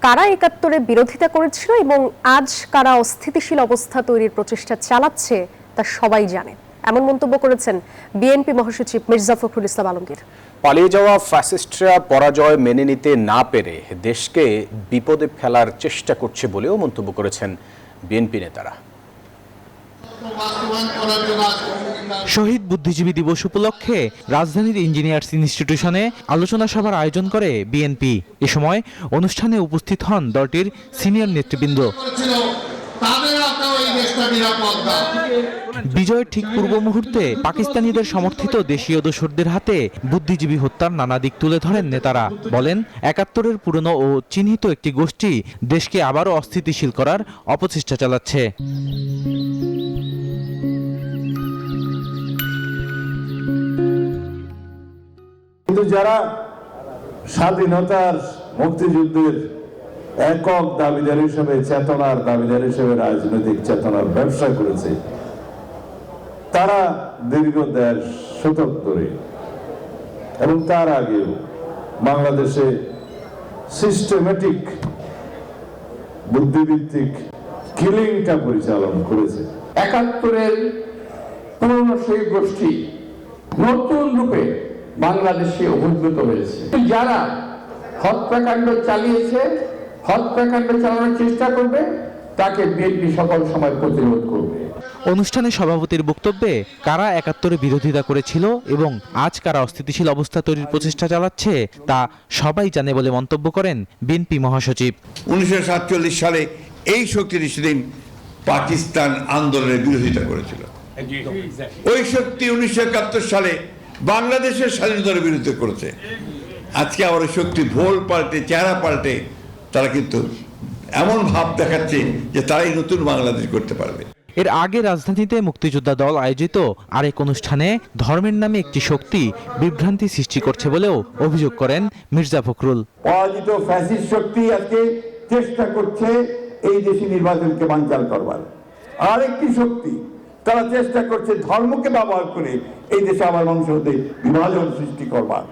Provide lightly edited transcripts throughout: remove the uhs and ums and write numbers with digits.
কারা ৭১-এর বিরোধিতা করেছিল এবং আজ কারা অস্থিতিশীল অবস্থা তৈরির প্রচেষ্টা চালাচ্ছে তা সবাই জানে, এমন মন্তব্য করেছেন বিএনপি মহাসচিব মির্জা ফখরুল ইসলাম আলমগীর। পালিয়ে যাওয়া ফ্যাসিস্টরা পরাজয় মেনে নিতে না পেরে দেশকে বিপদে ফেলার চেষ্টা করছে বলেও মন্তব্য করেছেন বিএনপি নেতারা। শহীদ বুদ্ধিজীবী দিবস উপলক্ষে রাজধানীর ইঞ্জিনিয়ার্স ইনস্টিটিউশনে আলোচনা সভার আয়োজন করে বিএনপি। এ সময় অনুষ্ঠানে উপস্থিত হন দলটির সিনিয়র নেতৃবৃন্দ। বিজয়ের ঠিক পূর্ব মুহূর্তে পাকিস্তানিদের সমর্থিত দেশীয় দোসরদের হাতে বুদ্ধিজীবী হত্যার নানা দিক তুলে ধরেন নেতারা। বলেন, ৭১-এর পুরনো ও চিহ্নিত একটি গোষ্ঠী দেশকে আবারও অস্থিতিশীল করার অপচেষ্টা চালাচ্ছে। কিন্তু যারা স্বাধীনতার মুক্তিযুদ্ধের একক দাবিদার হিসেবে, চেতনার দাবিদার হিসেবে রাজনৈতিক চেতনার ব্যবসা করেছে, তারা দীর্ঘ ১.৫ শতক ধরে এবং তার আগেও বাংলাদেশে সিস্টেমেটিক বুদ্ধিভিত্তিক কিলিংটা পরিচালনা করেছে। ৭১-এর পুরনো সেই গোষ্ঠী নতুন রূপে বাংলাদেশে অভিভূত হয়েছে। যারা হত্যাকাণ্ড চালিয়েছে, হত্যাকাণ্ড চালানোর চেষ্টা করবে, তাকে বিএনপি সকল সময় প্রতিরোধ করবে। অনুষ্ঠানে সভাপতির বক্তব্যে কারা ৭১-এর বিরোধিতা করেছিল এবং আজ কারা অস্থিতিশীল অবস্থা তৈরির প্রচেষ্টা চালাচ্ছে তা সবাই জানে বলে মন্তব্য করেন বিএনপি মহাসচিব। ১৯৪৭ সালে এই শক্তিটি সেদিন পাকিস্তান আন্দোলনের বিরোধিতা করেছিল। ওই শক্তি ১৯৭১ সালে বাংলাদেশের স্বাধীনতার বিরুদ্ধে করেছে। আজকে আবার শক্তি ভোল পাল্টে, চেহারা পাল্টে তারা কিন্তু এমন ভাব দেখাচ্ছে যে তারাই নতুন বাংলাদেশ করতে পারবে। এর আগে রাজধানীতে মুক্তিযোদ্ধা দল আয়োজিত আরেক অনুষ্ঠানে ধর্মের নামে একটি শক্তি বিভ্রান্তি সৃষ্টি করছে বলেও অভিযোগ করেন মির্জা ফখরুল। পরাজিত ফ্যাসিস্ট শক্তি আজকে চেষ্টা করছে এই দেশে নির্বাচনকে বানচাল করবার। আরেকটি শক্তি তারা চেষ্টা করছে ধর্মকে ব্যবহার করে এই দেশে আবার মানুষের মধ্যে বিভাজন সৃষ্টি করবার।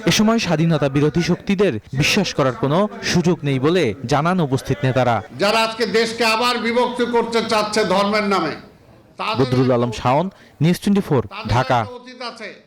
এ সময় স্বাধীনতা বিরোধী শক্তিদের বিশ্বাস করার কোনো সুযোগ নেই বলে জানান উপস্থিত নেতারা। যারা আজকে দেশকে আবার বিভক্ত করতে চাচ্ছে ধর্মের নামে। বদরুল আলম শাওন, নিউজ 24, ঢাকা।